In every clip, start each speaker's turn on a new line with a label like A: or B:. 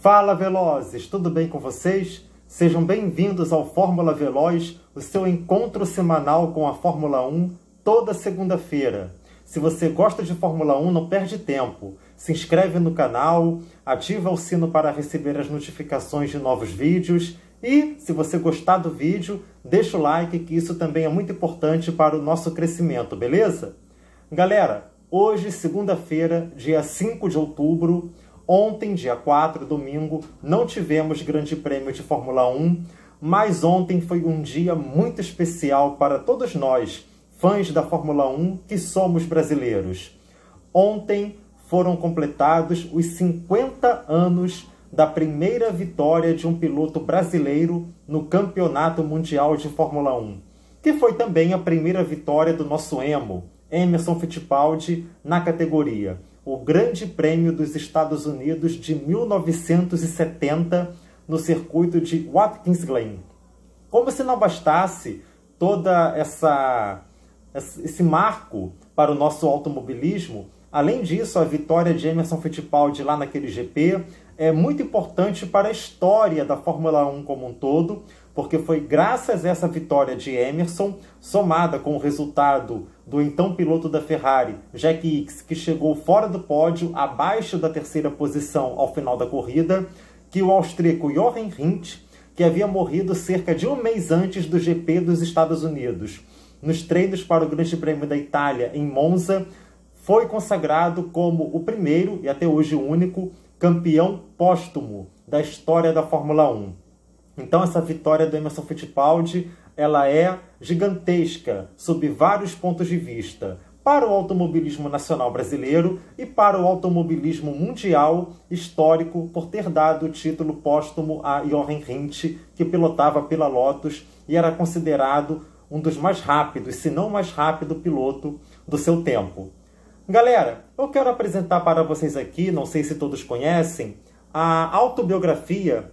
A: Fala, Velozes! Tudo bem com vocês? Sejam bem-vindos ao Fórmula Veloz, o seu encontro semanal com a Fórmula 1, toda segunda-feira. Se você gosta de Fórmula 1, não perde tempo. Se inscreve no canal, ativa o sino para receber as notificações de novos vídeos e, se você gostar do vídeo, deixa o like, que isso também é muito importante para o nosso crescimento, beleza? Galera, hoje, segunda-feira, dia 5 de outubro, ontem, dia 4, domingo, não tivemos Grande Prêmio de Fórmula 1, mas ontem foi um dia muito especial para todos nós, fãs da Fórmula 1, que somos brasileiros. Ontem foram completados os 50 anos da primeira vitória de um piloto brasileiro no Campeonato Mundial de Fórmula 1, que foi também a primeira vitória do nosso emo, Emerson Fittipaldi, na categoria. O Grande Prêmio dos Estados Unidos de 1970, no circuito de Watkins Glen. Como se não bastasse toda esse marco para o nosso automobilismo, além disso, a vitória de Emerson Fittipaldi lá naquele GP é muito importante para a história da Fórmula 1 como um todo, porque foi graças a essa vitória de Emerson, somada com o resultado do então piloto da Ferrari, Jack Ickx, que chegou fora do pódio, abaixo da terceira posição ao final da corrida, que o austríaco Jochen Rindt, que havia morrido cerca de um mês antes do GP dos Estados Unidos, nos treinos para o Grande Prêmio da Itália, em Monza, foi consagrado como o primeiro, e até hoje o único, campeão póstumo da história da Fórmula 1. Então essa vitória do Emerson Fittipaldi, ela é gigantesca, sob vários pontos de vista, para o automobilismo nacional brasileiro e para o automobilismo mundial histórico, por ter dado o título póstumo a Jochen Rindt, que pilotava pela Lotus e era considerado um dos mais rápidos, se não mais rápido piloto do seu tempo. Galera, eu quero apresentar para vocês aqui, não sei se todos conhecem, a autobiografia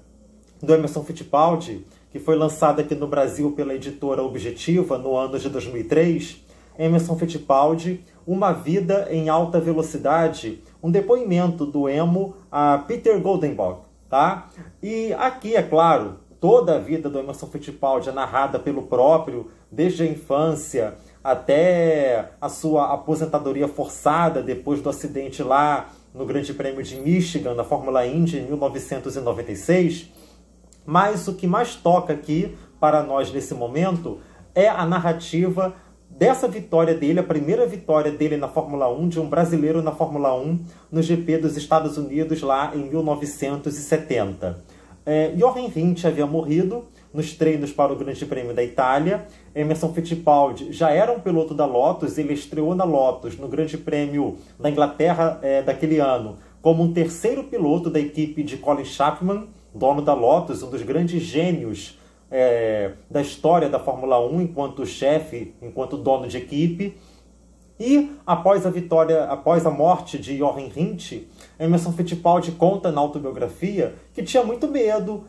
A: do Emerson Fittipaldi, que foi lançada aqui no Brasil pela editora Objetiva no ano de 2003, Emerson Fittipaldi, Uma Vida em Alta Velocidade, um depoimento do emo a Peter Goldenbock, tá? E aqui, é claro, toda a vida do Emerson Fittipaldi é narrada pelo próprio, desde a infância até a sua aposentadoria forçada depois do acidente lá no Grande Prêmio de Michigan, na Fórmula Indy, em 1996. Mas o que mais toca aqui para nós nesse momento é a narrativa dessa vitória dele, a primeira vitória dele na Fórmula 1, de um brasileiro na Fórmula 1, no GP dos Estados Unidos lá em 1970. Jochen Rindt havia morrido nos treinos para o Grande Prêmio da Itália. Emerson Fittipaldi já era um piloto da Lotus, ele estreou na Lotus no Grande Prêmio da Inglaterra daquele ano, como um terceiro piloto da equipe de Colin Chapman, dono da Lotus, um dos grandes gênios da história da Fórmula 1, enquanto chefe, enquanto dono de equipe. E após a morte de Jochen Rindt, Emerson Fittipaldi conta na autobiografia que tinha muito medo,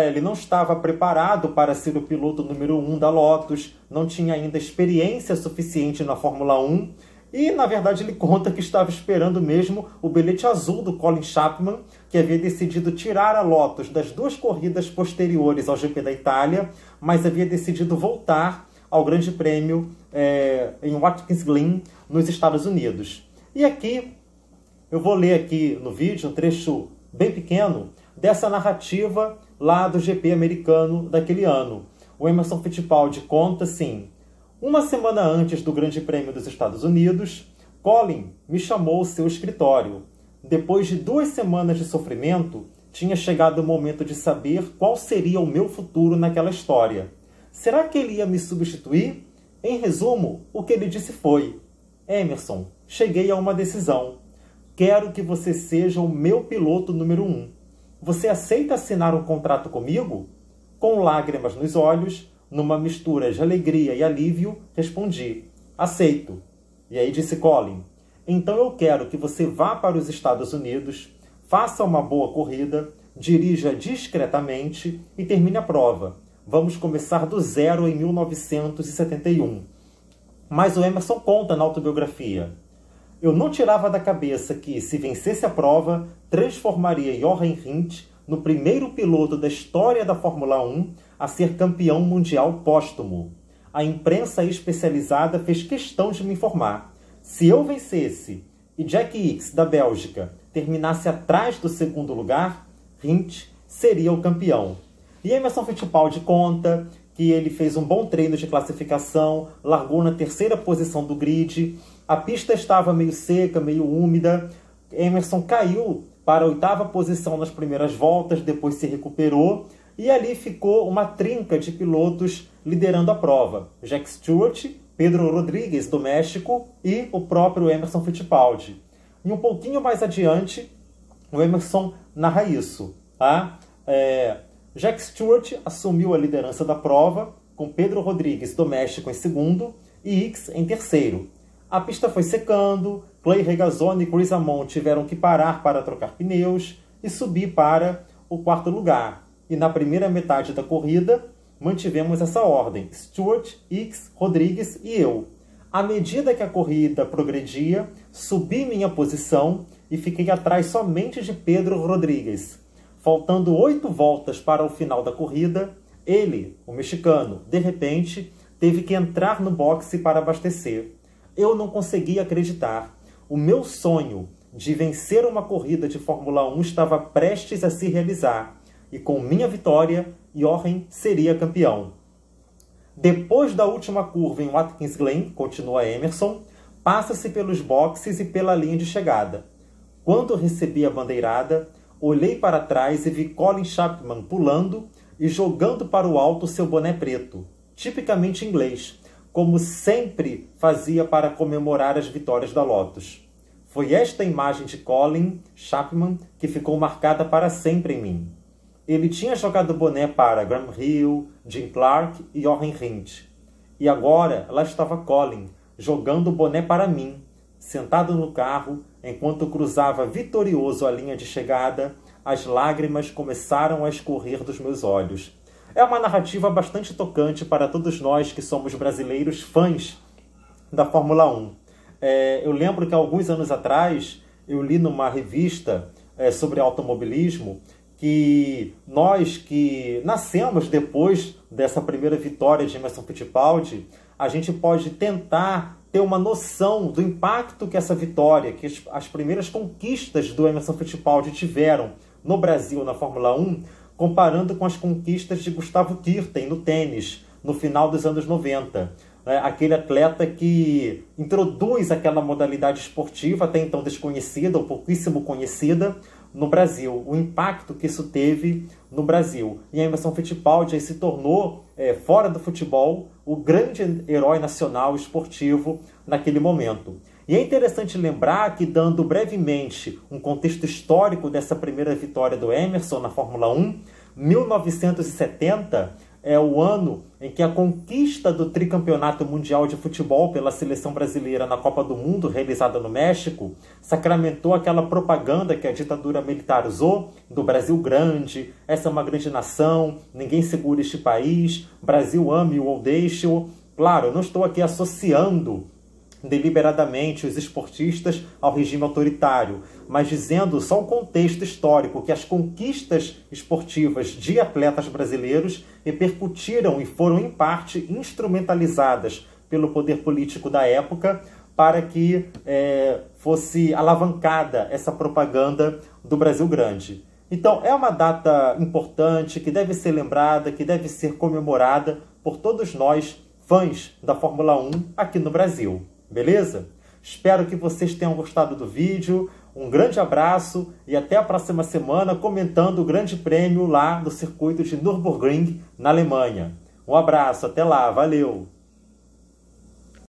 A: ele não estava preparado para ser o piloto número 1 da Lotus, não tinha ainda experiência suficiente na Fórmula 1, e, na verdade, ele conta que estava esperando mesmo o bilhete azul do Colin Chapman, que havia decidido tirar a Lotus das duas corridas posteriores ao GP da Itália, mas havia decidido voltar ao Grande Prêmio em Watkins Glen, nos Estados Unidos. E aqui, eu vou ler aqui no vídeo um trecho bem pequeno dessa narrativa lá do GP americano daquele ano. O Emerson Fittipaldi conta assim: uma semana antes do Grande Prêmio dos Estados Unidos, Colin me chamou ao seu escritório. Depois de 2 semanas de sofrimento, tinha chegado o momento de saber qual seria o meu futuro naquela história. Será que ele ia me substituir? Em resumo, o que ele disse foi: Emerson, cheguei a uma decisão. Quero que você seja o meu piloto número 1. Você aceita assinar um contrato comigo? Com lágrimas nos olhos, numa mistura de alegria e alívio, respondi: aceito. E aí disse Colin: então eu quero que você vá para os Estados Unidos, faça uma boa corrida, dirija discretamente e termine a prova. Vamos começar do zero em 1971. Mas o Emerson conta na autobiografia: Eu não tirava da cabeça que, se vencesse a prova, transformaria Jochen Rindt no primeiro piloto da história da Fórmula 1 a ser campeão mundial póstumo. A imprensa especializada fez questão de me informar. Se eu vencesse e Jack Ickx, da Bélgica, terminasse atrás do segundo lugar, Rindt seria o campeão. E Emerson Fittipaldi conta que ele fez um bom treino de classificação, largou na terceira posição do grid, a pista estava meio seca, meio úmida, Emerson caiu para a 8ª posição nas primeiras voltas, depois se recuperou, e ali ficou uma trinca de pilotos liderando a prova. Jack Stewart, Pedro Rodrigues, do México, e o próprio Emerson Fittipaldi. E um pouquinho mais adiante, o Emerson narra isso. Tá? Jack Stewart assumiu a liderança da prova, com Pedro Rodrigues, do México, em segundo, e Ickx em terceiro. A pista foi secando, Clay Regazzoni e Chris Amon tiveram que parar para trocar pneus e subir para o 4º lugar. E na primeira metade da corrida, mantivemos essa ordem: Stewart, Ickx, Rodrigues e eu. À medida que a corrida progredia, subi minha posição e fiquei atrás somente de Pedro Rodrigues. Faltando 8 voltas para o final da corrida, ele, o mexicano, de repente, teve que entrar no boxe para abastecer. Eu não conseguia acreditar. O meu sonho de vencer uma corrida de Fórmula 1 estava prestes a se realizar. E com minha vitória, Jochen seria campeão. Depois da última curva em Watkins Glen, continua Emerson, passa-se pelos boxes e pela linha de chegada. Quando recebi a bandeirada, olhei para trás e vi Colin Chapman pulando e jogando para o alto seu boné preto, tipicamente inglês, como sempre fazia para comemorar as vitórias da Lotus. Foi esta imagem de Colin Chapman que ficou marcada para sempre em mim. Ele tinha jogado boné para Graham Hill, Jim Clark e Jochen Rindt. E agora lá estava Colin, jogando o boné para mim, sentado no carro, enquanto cruzava vitorioso a linha de chegada, as lágrimas começaram a escorrer dos meus olhos. É uma narrativa bastante tocante para todos nós que somos brasileiros fãs da Fórmula 1. Eu lembro que há alguns anos atrás eu li numa revista sobre automobilismo que nós que nascemos depois dessa primeira vitória de Emerson Fittipaldi, a gente pode tentar ter uma noção do impacto que essa vitória, que as primeiras conquistas do Emerson Fittipaldi tiveram no Brasil na Fórmula 1, comparando com as conquistas de Gustavo Kuerten no tênis, no final dos anos 90. Aquele atleta que introduz aquela modalidade esportiva, até então desconhecida ou pouquíssimo conhecida, no Brasil. O impacto que isso teve no Brasil. E Emerson Fittipaldi aí se tornou, fora do futebol, o grande herói nacional esportivo naquele momento. E é interessante lembrar que, dando brevemente um contexto histórico dessa primeira vitória do Emerson na Fórmula 1, 1970 é o ano em que a conquista do tricampeonato mundial de futebol pela seleção brasileira na Copa do Mundo, realizada no México, sacramentou aquela propaganda que a ditadura militar usou, do Brasil grande, essa é uma grande nação, ninguém segura este país, Brasil ame-o ou deixe-o. Claro, eu não estou aqui associando deliberadamente os esportistas ao regime autoritário, mas dizendo só o contexto histórico, que as conquistas esportivas de atletas brasileiros repercutiram e foram, em parte, instrumentalizadas pelo poder político da época para que fosse alavancada essa propaganda do Brasil grande. Então, é uma data importante, que deve ser lembrada, que deve ser comemorada por todos nós, fãs da Fórmula 1 aqui no Brasil. Beleza? Espero que vocês tenham gostado do vídeo. Um grande abraço e até a próxima semana comentando o grande prêmio lá do circuito de Nürburgring, na Alemanha. Um abraço, até lá, valeu!